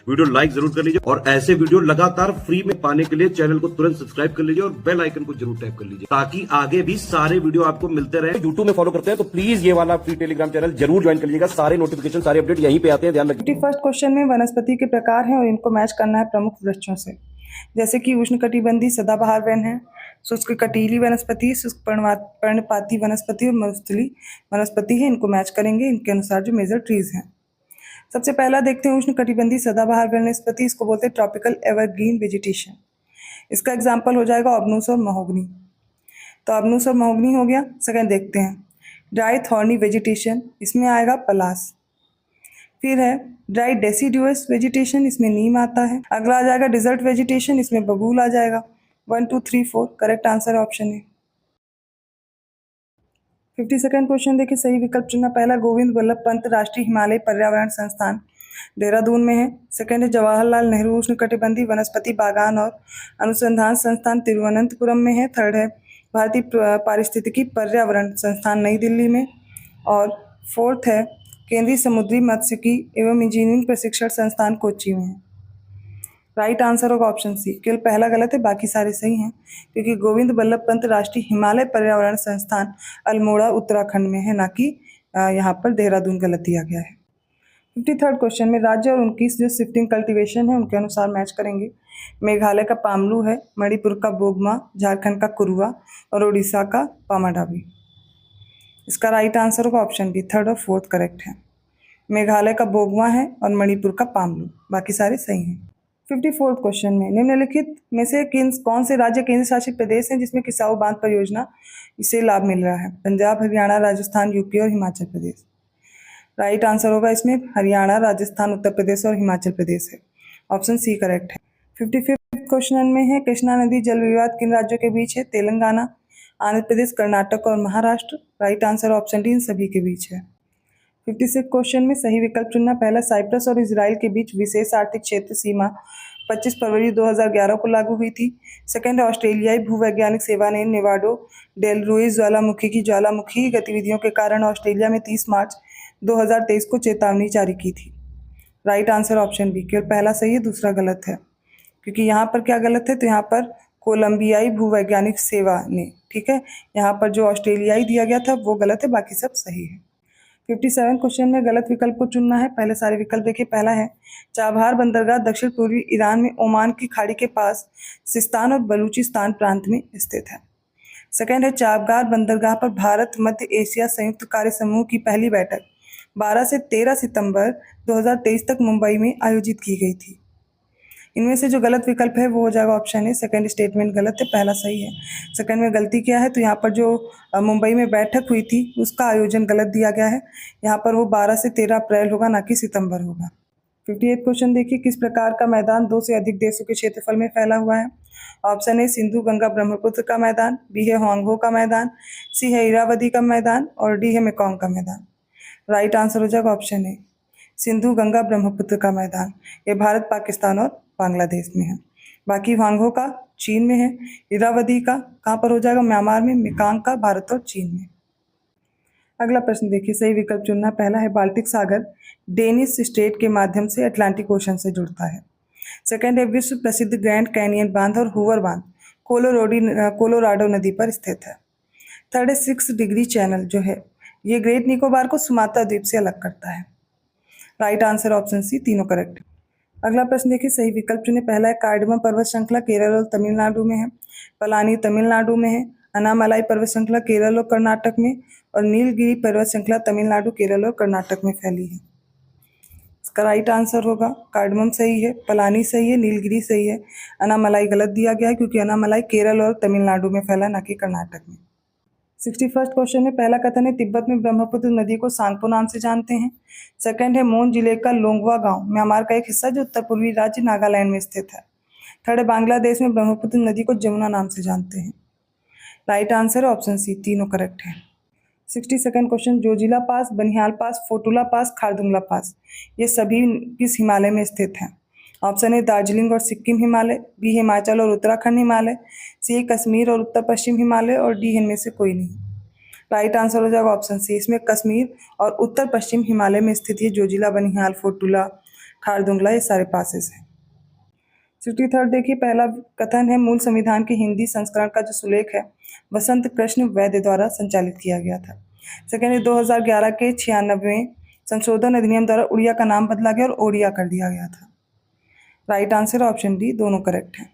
Video like जरूर कर लीजिए और ऐसे वीडियो लगातार फ्री में पाने के लिए चैनल को तुरंत सब्सक्राइब कर लीजिए और बेल आइकन को जरूर टैप कर लीजिए ताकि आगे भी सारे वीडियो आपको मिलते रहे। यूट्यूब में फॉलो करते हैं तो प्लीज ये वाला फ्री टेलीग्राम चैनल जरूर ज्वाइन कर लीजिएगा। सारे नोटिफिकेशन सारे अपडेट यहीं पे आते हैं, ध्यान रखिए। फर्स्ट क्वेश्चन में वनस्पति के प्रकार हैं और इनको मैच करना है प्रमुख वृक्षों से, जैसे कि उष्णकटिबंधीय सदाबहार वन है, शुष्क कटीली वनस्पति, शुष्क पर्णपाती वनस्पति और मरुस्थली वनस्पति है। इनको मैच करेंगे इनके अनुसार जो मेजर ट्रीज हैं। सबसे पहला देखते हैं उष्णकटिबंधीय सदाबहार वनस्पति, इसको बोलते हैं ट्रॉपिकल एवरग्रीन वेजिटेशन। इसका एग्जाम्पल हो जाएगा ऑबनूस और महोगनी। तो ऑबनूस और महोगनी हो गया। सेकंड देखते हैं ड्राई थॉर्नी वेजिटेशन, इसमें आएगा पलास। फिर है ड्राई डेसिडुअस वेजिटेशन, इसमें नीम आता है। अगला आ जाएगा डिजर्ट वेजिटेशन, इसमें बबूल आ जाएगा। 1 2 3 4 करेक्ट आंसर ऑप्शन है। 52nd क्वेश्चन देखिए, सही विकल्प चुनना। पहला गोविंद वल्लभ पंत राष्ट्रीय हिमालय पर्यावरण संस्थान देहरादून में है। सेकंड है जवाहरलाल नेहरू उष्णकटिबंधीय वनस्पति बागान और अनुसंधान संस्थान तिरुवनंतपुरम में है। थर्ड है भारतीय पारिस्थितिकी पर्यावरण संस्थान नई दिल्ली में। और फोर्थ है केंद्रीय समुद्री मत्स्यिकी एवं इंजीनियरिंग प्रशिक्षण संस्थान कोच्चि में है। राइट आंसर होगा ऑप्शन सी। केवल पहला गलत है, बाकी सारे सही हैं, क्योंकि गोविंद वल्लभ पंत राष्ट्रीय हिमालय पर्यावरण संस्थान अल्मोड़ा उत्तराखंड में है, ना कि यहाँ पर देहरादून गलत दिया गया है। 53rd क्वेश्चन में राज्य और उनकी जो शिफ्टिंग कल्टीवेशन है उनके अनुसार मैच करेंगे। मेघालय का पामलू है, मणिपुर का बोगमा, झारखंड का कुरुआ और उड़ीसा का पामाडावी। इसका राइट आंसर होगा ऑप्शन बी। थर्ड और फोर्थ करेक्ट है। मेघालय का बोगमा है और मणिपुर का पामलू, बाकी सारे सही हैं। 54th क्वेश्चन में निम्नलिखित में से कौन से राज्य केंद्र शासित प्रदेश हैं जिसमें किसाऊ बांध परियोजना इससे लाभ मिल रहा है? पंजाब, हरियाणा, राजस्थान, यूपी और हिमाचल प्रदेश। राइट आंसर होगा इसमें हरियाणा, राजस्थान, उत्तर प्रदेश और हिमाचल प्रदेश है। ऑप्शन सी करेक्ट है। 55th क्वेश्चन में है कृष्णा नदी जल विवाद किन राज्यों के बीच है? तेलंगाना, आंध्र प्रदेश, कर्नाटक और Maharashtra. Right answer option D इन सभी के बीच है। 56 क्वेश्चन में सही विकल्प चुनना। पहला साइप्रस और इजराइल के बीच विशेष आर्थिक क्षेत्र सीमा 25 फरवरी 2011 को लागू हुई थी। सेकंड है ऑस्ट्रेलियाई भूवैज्ञानिक सेवा ने नेवाडो डेल रुइस ज्वालामुखी की ज्वालामुखी गतिविधियों के कारण ऑस्ट्रेलिया में 30 मार्च 2023 को चेतावनी जारी की थी। Right answer option B. केवल पहला सही है, दूसरा गलत है, क्योंकि यहाँ पर क्या गलत है, तो यहाँ पर कोलंबियाई भूवैज्ञानिक सेवा ने, ठीक है, यहाँ पर जो ऑस्ट्रेलियाई दिया गया था वो गलत है, बाकी सब सही है। 57 क्वेश्चन में गलत विकल्प को चुनना है। पहले सारे विकल्प देखिए। पहला है चाबहार बंदरगाह दक्षिण पूर्वी ईरान में ओमान की खाड़ी के पास सिस्तान और बलूचिस्तान प्रांत में स्थित है। सेकंड है चाबहार बंदरगाह पर भारत मध्य एशिया संयुक्त कार्य समूह की पहली बैठक 12 से 13 सितंबर 2023 तक मुंबई में आयोजित की गई थी। इनमें से जो गलत विकल्प है वो हो जाएगा ऑप्शन है। सेकंड स्टेटमेंट गलत है, पहला सही है। सेकंड में गलती क्या है, तो यहाँ पर जो मुंबई में बैठक हुई थी उसका आयोजन गलत दिया गया है। यहाँ पर वो 12 से 13 अप्रैल होगा, ना कि सितंबर होगा। 58 क्वेश्चन देखिए, किस प्रकार का मैदान 2 से अधिक देशों के क्षेत्रफल में फैला हुआ है? ऑप्शन ए सिंधु गंगा ब्रह्मपुत्र का मैदान, बी है होंगहो का मैदान, सी है इरावदी का मैदान और डी है मेकोंग का मैदान। राइट आंसर हो जाएगा ऑप्शन ए सिंधु गंगा ब्रह्मपुत्र का मैदान। ये भारत, पाकिस्तान और बांग्लादेश में है। बाकी होंगहो का चीन में है, इरावदी का कहाँ पर हो जाएगा? म्यांमार में, मेकांग का भारत और चीन में। अगला प्रश्न देखिए, सही विकल्प चुनना। पहला है बाल्टिक सागर डेनिश स्ट्रेट के माध्यम से अटलांटिक ओशन से जुड़ता है। सेकंड है विश्व प्रसिद्ध ग्रैंड कैनियन बांध और हूवर बांध कोलोराडो नदी पर स्थित है। थर्ड है 6 डिग्री चैनल जो है ये ग्रेट निकोबार को सुमात्रा द्वीप से अलग करता है। राइट आंसर ऑप्शन सी, तीनों करेक्ट। अगला प्रश्न देखिए, सही विकल्प चुने। पहला है कार्डमम पर्वत श्रृंखला केरल और तमिलनाडु में है, पलानी तमिलनाडु में है, अनामलाई पर्वत श्रृंखला केरल और कर्नाटक में और नीलगिरी पर्वत श्रृंखला तमिलनाडु, केरल और कर्नाटक में फैली है। इसका राइट आंसर होगा कार्डमम सही है, पलानी सही है, नीलगिरी सही है, अनामलाई गलत दिया गया है क्योंकि अनामलाई केरल और तमिलनाडु में फैला, ना कि कर्नाटक में। 61st क्वेश्चन में पहला कथन है तिब्बत में ब्रह्मपुत्र नदी को सांगपो नाम से जानते हैं। सेकंड है मोन जिले का लोंगवा गांव म्यांमार का एक हिस्सा जो उत्तर पूर्वी राज्य नागालैंड में स्थित है। थर्ड है बांग्लादेश में ब्रह्मपुत्र नदी को जमुना नाम से जानते हैं। राइट आंसर है ऑप्शन सी, तीनों करेक्ट है। 62nd क्वेश्चन, जोजिला पास, बनिहाल पास, फोटुला पास, खारदुंगला पास ये सभी किस हिमालय में स्थित हैं? ऑप्शन ए दार्जिलिंग और सिक्किम हिमालय, बी हिमाचल और उत्तराखंड हिमालय, सी कश्मीर और उत्तर पश्चिम हिमालय और डी इनमें से कोई नहीं। राइट आंसर हो जाएगा ऑप्शन सी, इसमें कश्मीर और उत्तर पश्चिम हिमालय में स्थित है जोजिला, बनिहाल, फोटुला, खारदुंगला, ये सारे पासेस हैं। 63 देखिए, पहला कथन है मूल संविधान के हिंदी संस्करण का जो सुलेख है वसंत कृष्ण वैद्य द्वारा संचालित किया गया था। सेकेंड है 2011 के 96वें संशोधन अधिनियम द्वारा उड़िया का नाम बदला गया और ओडिया कर दिया गया था। राइट आंसर ऑप्शन डी, दोनों करेक्ट हैं।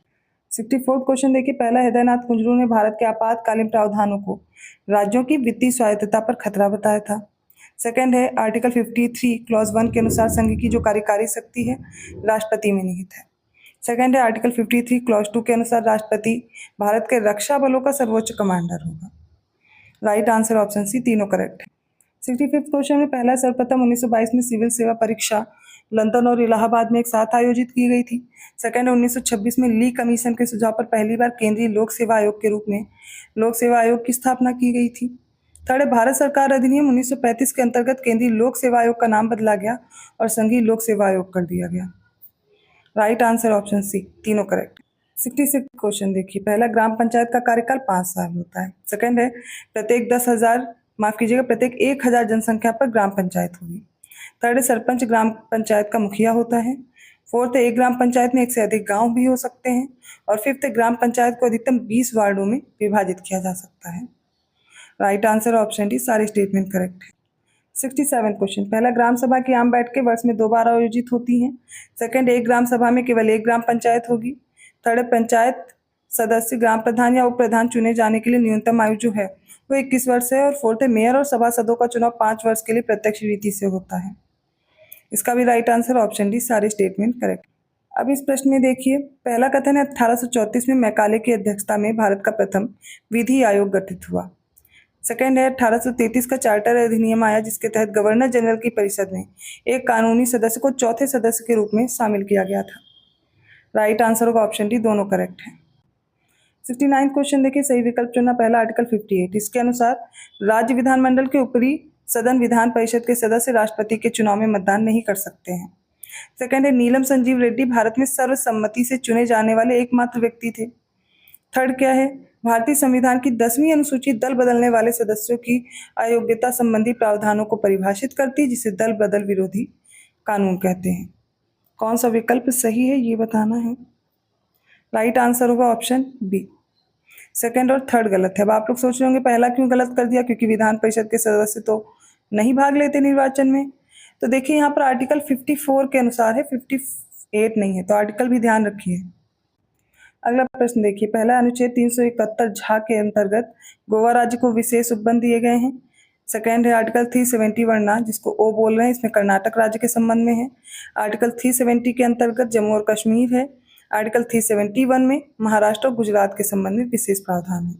64 क्वेश्चन देखिए, पहला हृदयनाथ कुंजरू ने भारत के आपातकालीन प्रावधानों को राज्यों की वित्तीय स्वायत्तता पर खतरा बताया था। सेकंड है आर्टिकल 53 क्लॉज 1 के अनुसार संघ की जो कार्यकारी शक्ति है राष्ट्रपति में निहित है। सेकंड है आर्टिकल 53 क्लॉज 2 के अनुसार राष्ट्रपति भारत के रक्षा बलों का सर्वोच्च कमांडर होगा। राइट आंसर ऑप्शन सी, तीनों करेक्ट है। 65 क्वेश्चन में पहला सर्वप्रथम 1922 में सिविल सेवा परीक्षा लंदन और इलाहाबाद में एक साथ आयोजित की गई थी। सेकंड है 1926 में ली कमीशन के सुझाव पर पहली बार केंद्रीय लोक सेवा आयोग के रूप में लोक सेवा आयोग की स्थापना की गई थी। थर्ड है भारत सरकार अधिनियम 1935 के अंतर्गत केंद्रीय लोक सेवा आयोग का नाम बदला गया और संघीय लोक सेवा आयोग कर दिया गया। राइट आंसर ऑप्शन सी, तीनों करेक्ट। 66 क्वेश्चन देखिए, पहला ग्राम पंचायत का कार्यकाल 5 साल होता है। सेकंड है प्रत्येक 1000 जनसंख्या पर ग्राम पंचायत होगी। थर्ड है सरपंच ग्राम पंचायत का मुखिया होता है। फोर्थ है एक ग्राम पंचायत में एक से अधिक गांव भी हो सकते हैं। और फिफ्थ है ग्राम पंचायत को अधिकतम 20 वार्डों में विभाजित किया जा सकता है। राइट आंसर ऑप्शन डी, सारे स्टेटमेंट करेक्ट है। 67 क्वेश्चन, पहला ग्राम सभा की आम बैठकें वर्ष में 2 बार आयोजित होती हैं। सेकंड, एक ग्राम सभा में केवल एक ग्राम पंचायत होगी। थर्ड, पंचायत सदस्य ग्राम प्रधान या उप प्रधान चुने जाने के लिए न्यूनतम आयु जो है वो 21 वर्ष है। और फोर्थ है मेयर और सभासदों का चुनाव 5 वर्ष के लिए प्रत्यक्ष रीति से होता है। इसका भी राइट आंसर ऑप्शन डी, सारे स्टेटमेंट करेक्ट। अब इस प्रश्न में देखिए, पहला कथन है 1834 में मैकाले की अध्यक्षता में भारत का प्रथम विधि आयोग गठित हुआ। सेकेंड है 1833 का चार्टर अधिनियम आया जिसके तहत गवर्नर जनरल की परिषद में एक कानूनी सदस्य को चौथे सदस्य के रूप में शामिल किया गया था। राइट आंसर होगा ऑप्शन डी, दोनों करेक्ट हैं। 69 क्वेश्चन देखिए, सही विकल्प चुनना पहला आर्टिकल 58, इसके अनुसार राज्य विधानमंडल के ऊपरी सदन विधान परिषद के सदस्य राष्ट्रपति के चुनाव में मतदान नहीं कर सकते हैं। सेकेंड है नीलम संजीव रेड्डी भारत में सर्वसम्मति से चुने जाने वाले एकमात्र व्यक्ति थे। थर्ड क्या है, भारतीय संविधान की 10वीं अनुसूची दल बदलने वाले सदस्यों की अयोग्यता संबंधी प्रावधानों को परिभाषित करती है जिसे दल बदल विरोधी कानून कहते हैं। कौन सा विकल्प सही है ये बताना है। राइट आंसर होगा ऑप्शन बी। सेकंड और थर्ड गलत है। अब आप लोग सोच रहे होंगे पहला क्यों गलत कर दिया, क्योंकि विधान परिषद के सदस्य तो नहीं भाग लेते निर्वाचन में। तो देखिए यहाँ पर आर्टिकल 54 के अनुसार है, 58 नहीं है, तो आर्टिकल भी ध्यान रखिए। अगला प्रश्न देखिए, पहला अनुच्छेद 371 झा के अंतर्गत गोवा राज्य को विशेष उपबंध दिए गए हैं। सेकेंड है आर्टिकल 371 ना, जिसको ओ बोल रहे हैं, इसमें कर्नाटक राज्य के संबंध में है। आर्टिकल 370 के अंतर्गत जम्मू और कश्मीर है। आर्टिकल 371 में महाराष्ट्र और गुजरात के संबंध में विशेष प्रावधान है।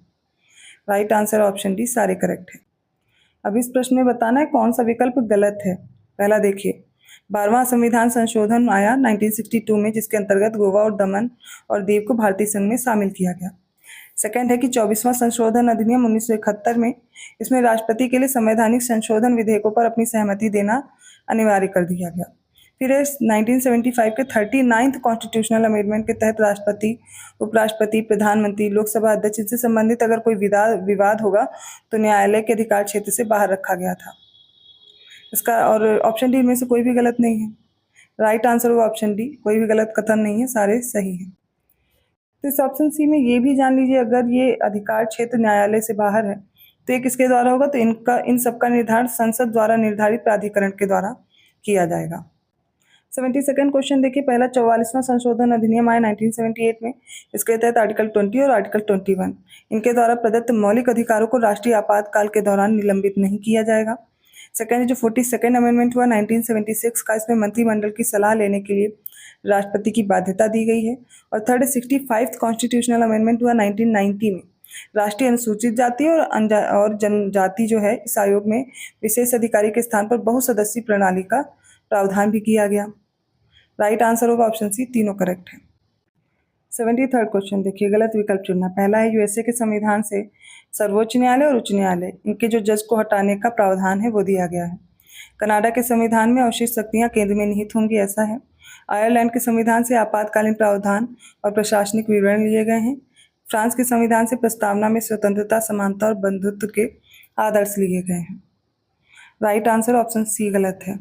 राइट आंसर ऑप्शन डी, सारे करेक्ट है। अब इस प्रश्न में बताना है कौन सा विकल्प गलत है। पहला देखिए, 12वां संविधान संशोधन आया 1962 में जिसके अंतर्गत गोवा और दमन और दीव को भारतीय संघ में शामिल किया गया। सेकंड है कि 24वां संशोधन अधिनियम 1971 में, इसमें राष्ट्रपति के लिए संवैधानिक संशोधन विधेयकों पर अपनी सहमति देना अनिवार्य कर दिया गया। फिर 1975 के 39th कॉन्स्टिट्यूशनल अमेंडमेंट के तहत राष्ट्रपति, उपराष्ट्रपति, प्रधानमंत्री, लोकसभा अध्यक्ष से संबंधित अगर कोई विवाद होगा तो न्यायालय के अधिकार क्षेत्र से बाहर रखा गया था। इसका और ऑप्शन डी में से कोई भी गलत नहीं है। राइट आंसर होगा ऑप्शन डी, कोई भी गलत कथन नहीं है, सारे सही हैं। तो इस ऑप्शन सी में ये भी जान लीजिए, अगर ये अधिकार क्षेत्र न्यायालय से बाहर है तो ये किसके द्वारा होगा, तो इन सबका निर्धारण संसद द्वारा निर्धारित प्राधिकरण के द्वारा किया जाएगा। 72nd क्वेश्चन देखिए, पहला 44वां संशोधन अधिनियम आया 1978 में। इसके तहत आर्टिकल 20 और आर्टिकल 21 इनके द्वारा प्रदत्त मौलिक अधिकारों को राष्ट्रीय आपातकाल के दौरान निलंबित नहीं किया जाएगा। सेकेंड जो 42nd अमेंडमेंट हुआ 1976 का, इसमें मंत्रिमंडल की सलाह लेने के लिए राष्ट्रपति की बाध्यता दी गई है। और थर्ड 65th कॉन्स्टिट्यूशनल अमेंडमेंट हुआ 1990 में, राष्ट्रीय अनुसूचित जाति और जनजाति जो है इस आयोग में विशेष अधिकारी के स्थान पर बहुसदस्यीय प्रणाली का प्रावधान भी किया गया। राइट आंसर होगा ऑप्शन सी, तीनों करेक्ट है। 73rd क्वेश्चन देखिए, गलत विकल्प चुनना। पहला है यूएसए के संविधान से सर्वोच्च न्यायालय और उच्च न्यायालय इनके जो जज को हटाने का प्रावधान है वो दिया गया है। कनाडा के संविधान में अवशिष्ट शक्तियां केंद्र में निहित होंगी, ऐसा है। आयरलैंड के संविधान से आपातकालीन प्रावधान और प्रशासनिक विवरण लिए गए हैं। फ्रांस के संविधान से प्रस्तावना में स्वतंत्रता, समानता और बंधुत्व के आदर्श लिए गए हैं। राइट आंसर ऑप्शन सी गलत है,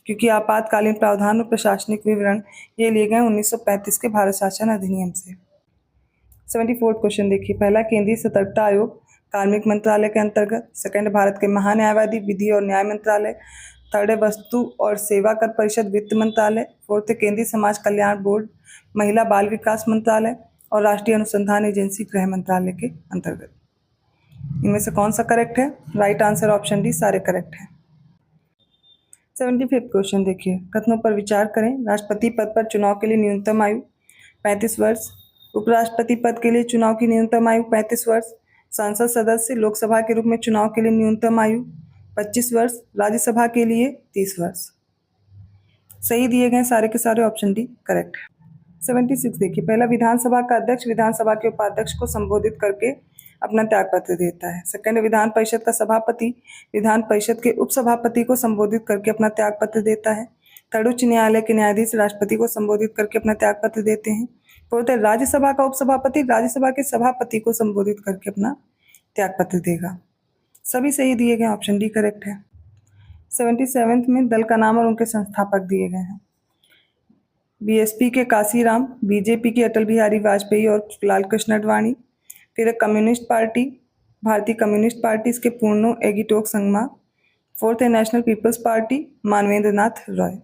क्योंकि आपातकालीन प्रावधान और प्रशासनिक विवरण ये लिए गए 1935 के भारत शासन अधिनियम से। 74 क्वेश्चन देखिए, पहला केंद्रीय सतर्कता आयोग कार्मिक मंत्रालय के अंतर्गत, सेकंड भारत के महान्यायवादी विधि और न्याय मंत्रालय, थर्ड है वस्तु और सेवा कर परिषद वित्त मंत्रालय, फोर्थ है केंद्रीय समाज कल्याण बोर्ड, महिला बाल विकास मंत्रालय और राष्ट्रीय अनुसंधान एजेंसी गृह मंत्रालय के अंतर्गत। इनमें से कौन सा करेक्ट है? राइट आंसर ऑप्शन डी सारे करेक्ट है। 75 क्वेश्चन देखिए, कथनों पर विचार करें। राष्ट्रपति पद पर चुनाव के लिए न्यूनतम आयु 35 वर्ष, उपराष्ट्रपति पद के लिए चुनाव की न्यूनतम आयु 35 वर्ष, संसद सदस्य लोकसभा के रूप में चुनाव के लिए न्यूनतम आयु 25 वर्ष, राज्यसभा के लिए 30 वर्ष। सही दिए गए सारे के सारे ऑप्शन डी करेक्ट है। 76 देखिए, पहला विधानसभा का अध्यक्ष विधानसभा के उपाध्यक्ष को संबोधित करके अपना त्यागपत्र देता है। सेकंड, विधान परिषद का सभापति विधान परिषद के उपसभापति को संबोधित करके अपना त्यागपत्र देता है। थर्ड, उच्च न्यायालय के न्यायाधीश राष्ट्रपति को संबोधित करके अपना त्यागपत्र देते हैं। फोर्थ है, राज्यसभा का उपसभापति राज्यसभा के सभापति को संबोधित करके अपना त्यागपत्र देगा। सभी सही दिए गए, ऑप्शन डी करेक्ट है। 77 में दल का नाम और उनके संस्थापक दिए गए हैं। बीएसपी के काशीराम, बीजेपी के अटल बिहारी वाजपेयी और लाल कृष्ण आडवाणी। फिर कम्युनिस्ट पार्टी भारतीय कम्युनिस्ट पार्टी, इसके पूर्णो एगिटोक संगमा। फोर्थ है नेशनल पीपल्स पार्टी, मानवेंद्र नाथ रॉय।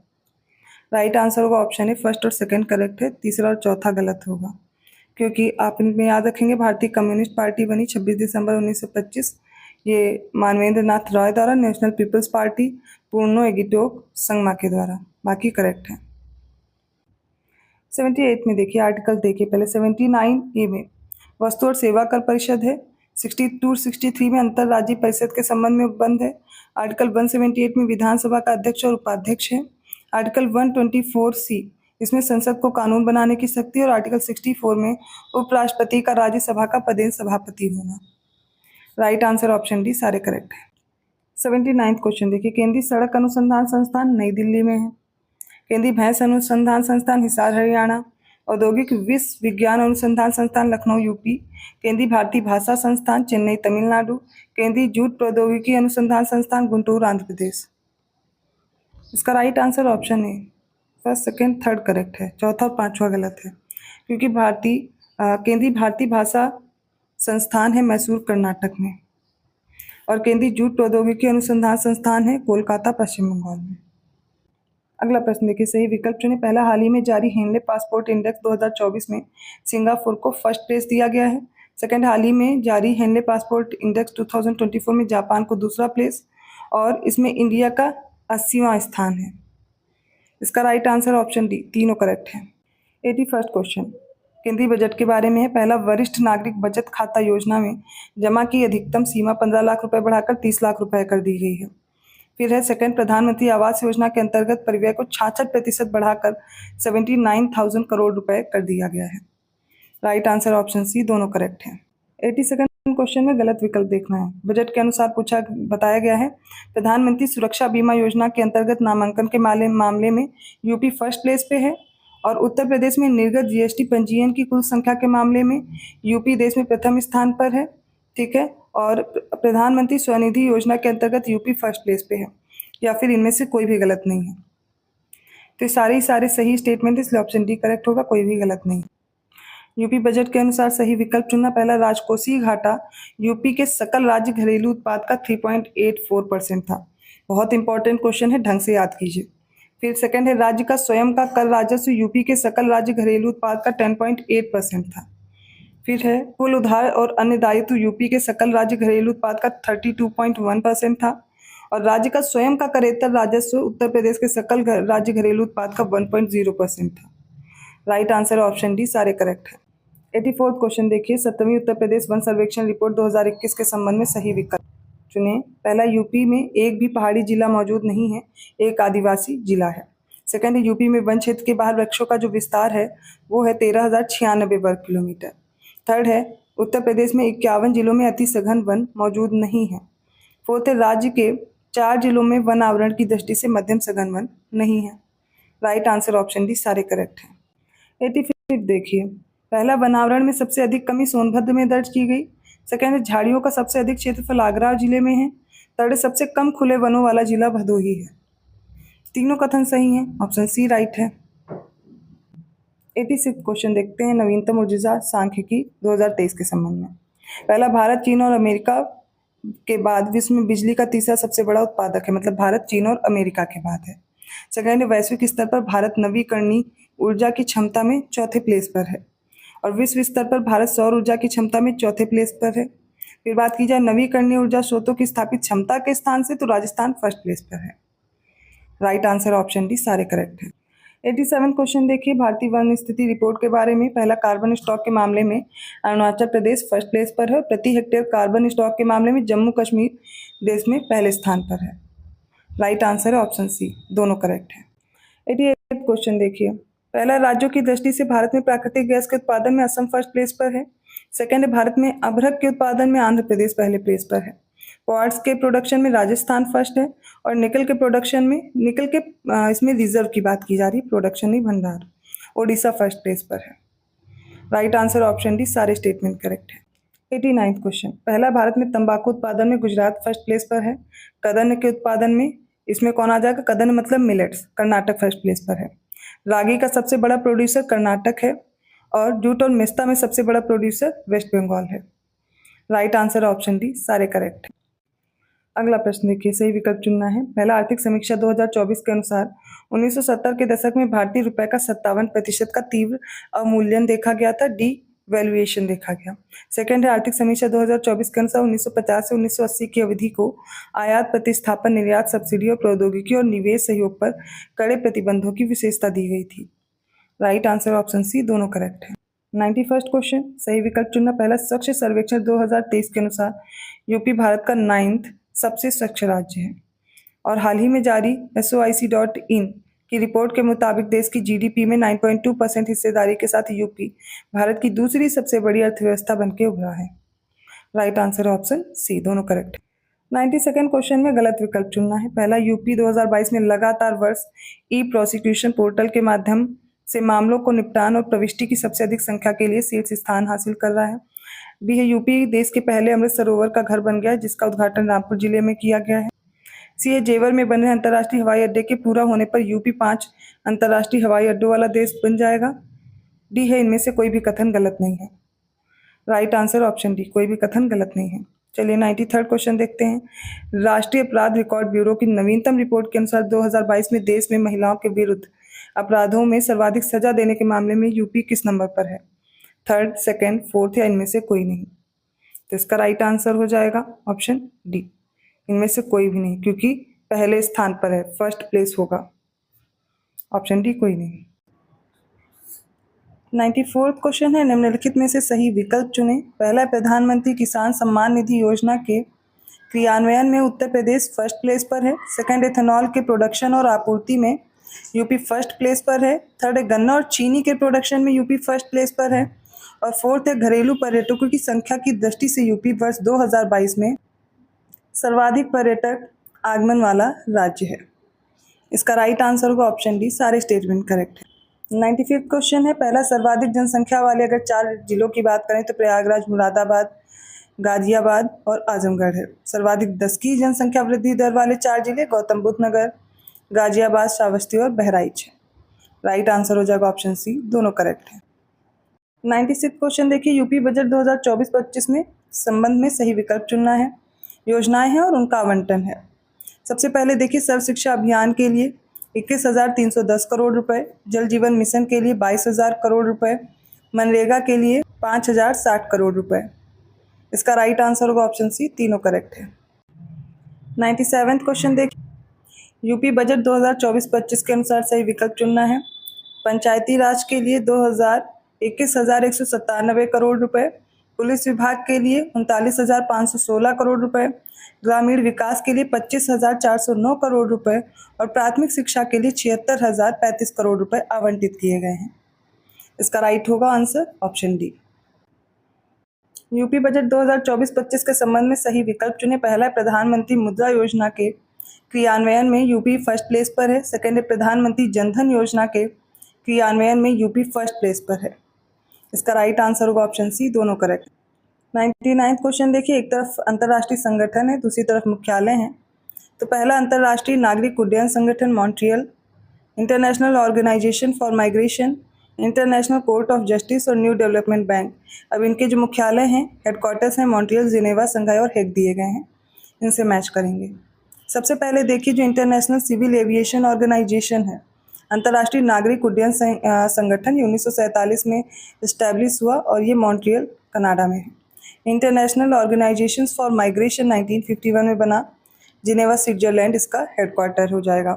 राइट आंसर होगा ऑप्शन है, फर्स्ट और सेकंड करेक्ट है, तीसरा और चौथा गलत होगा, क्योंकि आप इनमें याद रखेंगे भारतीय कम्युनिस्ट पार्टी बनी 26 दिसंबर 1925, ये मानवेंद्र नाथ रॉय द्वारा, नेशनल पीपल्स पार्टी पूर्णो एगिटोक संगमा के द्वारा। बाकी करेक्ट है। 78 में देखिए, आर्टिकल देखिए पहले। 79A में वस्तु और सेवा कर परिषद है। 62-63 में अंतर्राज्यीय परिषद के संबंध में उपबंध है। आर्टिकल 178 में विधानसभा का अध्यक्ष और उपाध्यक्ष है। आर्टिकल 124C इसमें संसद को कानून बनाने की शक्ति, और आर्टिकल 64 में उपराष्ट्रपति का राज्यसभा का पदेन सभापति होना। राइट आंसर ऑप्शन डी सारे करेक्ट है। 79 क्वेश्चन देखिए, केंद्रीय सड़क अनुसंधान संस्थान नई दिल्ली में है। केंद्रीय भैंस अनुसंधान संस्थान हिसार हरियाणा, औद्योगिक विज्ञान अनुसंधान संस्थान लखनऊ यूपी, केंद्रीय भारतीय भाषा संस्थान चेन्नई तमिलनाडु, केंद्रीय जूट प्रौद्योगिकी अनुसंधान संस्थान गुंटूर आंध्र प्रदेश। इसका राइट आंसर ऑप्शन है, फर्स्ट सेकंड थर्ड करेक्ट है, चौथा और पांचवा गलत है, क्योंकि केंद्रीय भारतीय भाषा संस्थान है मैसूर कर्नाटक में, और केंद्रीय जूट प्रौद्योगिकी अनुसंधान संस्थान है कोलकाता पश्चिम बंगाल में। अगला प्रश्न देखिए, सही विकल्प चुने। पहला, हाल ही में जारी हेनले पासपोर्ट इंडेक्स 2024 में सिंगापुर को फर्स्ट प्लेस दिया गया है। सेकंड, हाल ही में जारी हेनले पासपोर्ट इंडेक्स 2024 में जापान को दूसरा प्लेस, और इसमें इंडिया का 80वां स्थान है। इसका राइट आंसर ऑप्शन डी, तीनों करेक्ट है। 81 क्वेश्चन केंद्रीय बजट के बारे में है। पहला, वरिष्ठ नागरिक बचत खाता योजना में जमा की अधिकतम सीमा 15 लाख रुपए बढ़ाकर 30 लाख रुपए कर दी गई है। फिर है सेकंड, प्रधानमंत्री आवास योजना के अंतर्गत परिव्यय को 66% बढ़ाकर 79,000 करोड़ रुपए कर दिया गया है। राइट आंसर ऑप्शन सी, दोनों करेक्ट हैं। 82 क्वेश्चन में गलत विकल्प देखना है। बजट के अनुसार बताया गया है, प्रधानमंत्री सुरक्षा बीमा योजना के अंतर्गत नामांकन के मामले में यूपी फर्स्ट प्लेस पे है, और उत्तर प्रदेश में निर्गत जीएसटी पंजीयन की कुल संख्या के मामले में यूपी देश में प्रथम स्थान पर है। ठीक है, और प्रधानमंत्री स्वनिधि योजना के अंतर्गत यूपी फर्स्ट प्लेस पे है, या फिर इनमें से कोई भी गलत नहीं है। तो सारे सही स्टेटमेंट, इसलिए ऑप्शन डी करेक्ट होगा, कोई भी गलत नहीं। यूपी बजट के अनुसार सही विकल्प चुनना। पहला, राजकोषीय घाटा यूपी के सकल राज्य घरेलू उत्पाद का 3.84% था। बहुत इंपॉर्टेंट क्वेश्चन है, ढंग से याद कीजिए। फिर सेकंड है, राज्य का स्वयं का कर राजस्व यूपी के सकल राज्य घरेलू उत्पाद का 10.8% था। फिर है, कुल उधार और अन्य दायित्व यूपी के सकल राज्य घरेलू उत्पाद का 32.1% था, और राज्य का स्वयं का करेतर राजस्व उत्तर प्रदेश के सकल राज्य घरेलू उत्पाद का 1.0% था। राइट आंसर ऑप्शन डी सारे करेक्ट है। 84 क्वेश्चन देखिए, 7वीं उत्तर प्रदेश वन सर्वेक्षण रिपोर्ट 2021 के संबंध में सही विकल्प चुने। पहला, यूपी में एक भी पहाड़ी जिला मौजूद नहीं है, एक आदिवासी जिला है। सेकंड, यूपी में वन क्षेत्र के बाहर वृक्षों का जो विस्तार है वो है 13,096 वर्ग किलोमीटर। थर्ड है, उत्तर प्रदेश में 51 जिलों में अति सघन वन मौजूद नहीं है। फोर्थ है, राज्य के 4 जिलों में वन आवरण की दृष्टि से मध्यम सघन वन नहीं है। राइट आंसर ऑप्शन डी सारे करेक्ट हैं। 85 देखिए, पहला, वन आवरण में सबसे अधिक कमी सोनभद्र में दर्ज की गई। सेकंड है, झाड़ियों का सबसे अधिक क्षेत्रफल आगरा जिले में है। थर्ड, सबसे कम खुले वनों वाला जिला भदोही है। तीनों कथन सही हैं, ऑप्शन सी राइट है। 86 क्वेश्चन देखते हैं नवीनतम ऊर्जा सांख्यिकी 2023 के संबंध में। पहला, भारत चीन और अमेरिका के बाद विश्व में बिजली का तीसरा सबसे बड़ा उत्पादक है, मतलब भारत चीन और अमेरिका के बाद है। सेकेंड, वैश्विक स्तर पर भारत नवीकरणीय ऊर्जा की क्षमता में चौथे प्लेस पर है और विश्व स्तर पर भारत सौर ऊर्जा की क्षमता में चौथे प्लेस पर है। फिर बात की जाए नवीकरणीय ऊर्जा स्रोतों की स्थापित क्षमता के स्थान से, तो राजस्थान फर्स्ट प्लेस पर है। राइट आंसर ऑप्शन डी सारे करेक्ट है। 87 क्वेश्चन देखिए भारतीय वन स्थिति रिपोर्ट के बारे में। पहला, कार्बन स्टॉक के मामले में अरुणाचल प्रदेश फर्स्ट प्लेस पर है और प्रति हेक्टेयर कार्बन स्टॉक के मामले में जम्मू कश्मीर देश में पहले स्थान पर है। राइट आंसर है ऑप्शन सी, दोनों करेक्ट है। 88 क्वेश्चन देखिए, पहला, राज्यों की दृष्टि से भारत में प्राकृतिक गैस के उत्पादन में असम फर्स्ट प्लेस पर है। सेकेंड, भारत में अभ्रक के उत्पादन में आंध्र प्रदेश पहले प्लेस पर है। क्वार्ट्ज के प्रोडक्शन में राजस्थान फर्स्ट है और निकल के प्रोडक्शन में इसमें रिजर्व की बात की जा रही है, प्रोडक्शन नहीं भंडार, ओडिशा फर्स्ट प्लेस पर है। राइट आंसर ऑप्शन डी सारे स्टेटमेंट करेक्ट है। 89 क्वेश्चन, पहला, भारत में तंबाकू उत्पादन में गुजरात फर्स्ट प्लेस पर है। कदन के उत्पादन में इसमें कौन आ जाएगा, कदन मतलब मिलेट्स, कर्नाटक फर्स्ट प्लेस पर है। रागी का सबसे बड़ा प्रोड्यूसर कर्नाटक है और जूट और मेस्ता में सबसे बड़ा प्रोड्यूसर वेस्ट बंगाल है। राइट आंसर ऑप्शन डी सारे करेक्ट है। अगला प्रश्न देखिए, सही विकल्प चुनना है। पहला, आर्थिक समीक्षा 2024 के अनुसार 1970 के दशक में भारतीय रुपए का 57% का तीव्र अवमूल्यन देखा गया था, डी वैल्यूएशन देखा गया। सेकंड है, आर्थिक समीक्षा 2024 के अनुसार 1950 से 1980 की अवधि को आयात प्रतिस्थापन, निर्यात सब्सिडी और प्रौद्योगिकी और निवेश सहयोग पर कड़े प्रतिबंधों की विशेषता दी गई थी। राइट आंसर ऑप्शन सी, दोनों करेक्ट है। 91 क्वेश्चन, सही विकल्प चुनना। पहला, स्वच्छ सर्वेक्षण 2023 के अनुसार यूपी भारत का 9th सबसे स्वच्छ राज्य है और हाल ही में जारी SOIC.in की रिपोर्ट के मुताबिक देश की GDP में 9.2% हिस्सेदारी के साथ यूपी भारत की दूसरी सबसे बड़ी अर्थव्यवस्था बनकर उभरा है। राइट आंसर ऑप्शन सी, दोनों करेक्ट है। 92nd क्वेश्चन में गलत विकल्प चुनना है। पहला, यूपी 2022 में लगातार वर्ष ई प्रोसिक्यूशन पोर्टल के माध्यम से मामलों को निपटान और प्रविष्टि की सबसे अधिक संख्या के लिए शीर्ष स्थान हासिल कर रहा है। बी है, यूपी देश के पहले अमृत सरोवर का घर बन गया है जिसका उद्घाटन रामपुर जिले में किया गया है। सी है, जेवर में बन रहे अंतर्राष्ट्रीय हवाई अड्डे के पूरा होने पर यूपी 5 अंतर्राष्ट्रीय हवाई अड्डों वाला देश बन जाएगा। डी है, इनमें से कोई भी कथन गलत नहीं है। राइट आंसर ऑप्शन डी, कोई भी कथन गलत नहीं है। चलिए 93rd क्वेश्चन देखते हैं। राष्ट्रीय अपराध रिकॉर्ड ब्यूरो की नवीनतम रिपोर्ट के अनुसार 2022 में देश में महिलाओं के विरुद्ध अपराधों में सर्वाधिक सजा देने के मामले में यूपी किस नंबर पर है, 3rd, 2nd, 4th या इनमें से कोई नहीं। तो इसका राइट आंसर हो जाएगा ऑप्शन डी, इनमें से कोई भी नहीं, क्योंकि पहले स्थान पर है, फर्स्ट प्लेस होगा। ऑप्शन डी कोई नहीं। 94th क्वेश्चन है, निम्नलिखित में से सही विकल्प चुनें। पहला, प्रधानमंत्री किसान सम्मान निधि योजना के क्रियान्वयन में उत्तर प्रदेश फर्स्ट प्लेस पर है। सेकंड, इथेनॉल के प्रोडक्शन और आपूर्ति में यूपी फर्स्ट प्लेस पर है। थर्ड है, गन्ना और चीनी के प्रोडक्शन में यूपी फर्स्ट प्लेस पर है। और फोर्थ है, घरेलू पर्यटकों की संख्या की दृष्टि से यूपी वर्ष 2022 में सर्वाधिक पर्यटक आगमन वाला राज्य है। इसका राइट आंसर होगा ऑप्शन डी, सारे स्टेटमेंट करेक्ट है। 95th क्वेश्चन है, पहला, सर्वाधिक जनसंख्या वाले अगर 4 जिलों की बात करें तो प्रयागराज, मुरादाबाद, गाजियाबाद और आजमगढ़ है। सर्वाधिक 10 की जनसंख्या वृद्धि दर वाले 4 जिले गौतम बुद्ध नगर, गाजियाबाद, श्रावस्ती और बहराइच है। राइट आंसर हो जाएगा ऑप्शन सी, दोनों करेक्ट है। 96th क्वेश्चन देखिए, यूपी बजट 2024-25 में संबंध में सही विकल्प चुनना है। योजनाएं हैं और उनका आवंटन है। सबसे पहले देखिए, सर्व शिक्षा अभियान के लिए 21,310 करोड़ रुपए, जल जीवन मिशन के लिए 22,000 करोड़ रुपए, मनरेगा के लिए 5,060 करोड़ रुपए। इसका राइट आंसर होगा ऑप्शन सी, तीनों करेक्ट है। 97th क्वेश्चन देखिए, यूपी बजट 2024-25 के अनुसार सही विकल्प चुनना है। पंचायती राज के लिए 21,197 करोड़ रुपए, पुलिस विभाग के लिए 39,516 करोड़ रुपए, ग्रामीण विकास के लिए 25,409 करोड़ रुपए और प्राथमिक शिक्षा के लिए 76,035 करोड़ रुपए आवंटित किए गए हैं। इसका राइट होगा answer option D. UP budget 2024-25 के संबंध में सही विकल्प चुने। पहला है, प्रधानमंत्री मुद्रा योजना के क्रियान्वयन में यूपी फर्स्ट प्लेस पर है। सेकेंड है, प्रधानमंत्री जनधन योजना के क्रियान्वयन में यूपी फर्स्ट प्लेस पर है। इसका राइट आंसर होगा ऑप्शन सी, दोनों करेक्ट। 99th क्वेश्चन देखिए, एक तरफ अंतर्राष्ट्रीय संगठन है, दूसरी तरफ मुख्यालय है, तो पहला अंतर्राष्ट्रीय नागरिक उड्डयन संगठन Montreal, International Organization for Migration, International Court of Justice और न्यू डेवलपमेंट बैंक। अब इनके जो मुख्यालय हैं, हेडक्वार्टर्स हैं, मॉन्ट्रियल, जिनेवा, शंघाई और हेग दिए गए हैं। इनसे मैच करेंगे। सबसे पहले देखिए जो इंटरनेशनल सिविल एविएशन ऑर्गेनाइजेशन है, अंतर्राष्ट्रीय नागरिक उड्डयन संगठन, ये 1947 में इस्टेब्लिश हुआ और ये मॉन्ट्रियल कनाडा में है। इंटरनेशनल ऑर्गेनाइजेशन फॉर माइग्रेशन 1951 में बना, जिनेवा स्विट्जरलैंड इसका हेडक्वार्टर हो जाएगा।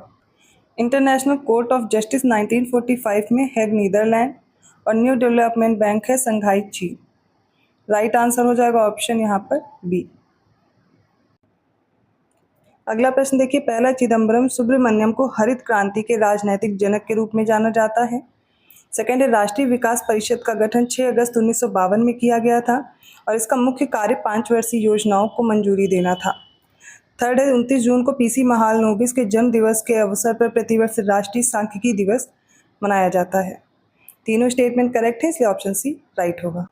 इंटरनेशनल कोर्ट ऑफ जस्टिस 1945 में हेग, नीदरलैंड और न्यू डेवलपमेंट बैंक है शंघाई, चीन। राइट आंसर हो जाएगा ऑप्शन यहाँ पर बी। अगला प्रश्न देखिए, पहला चिदम्बरम सुब्रमण्यम को हरित क्रांति के राजनैतिक जनक के रूप में जाना जाता है। सेकेंड है, राष्ट्रीय विकास परिषद का गठन 6 अगस्त 1952 में किया गया था और इसका मुख्य कार्य 5 वर्षीय योजनाओं को मंजूरी देना था। थर्ड है, 29 जून को पीसी महालनोबिस के जन्म दिवस के अवसर पर प्रतिवर्ष राष्ट्रीय सांख्यिकी दिवस मनाया जाता है। तीनों स्टेटमेंट करेक्ट है, इसलिए ऑप्शन सी राइट होगा।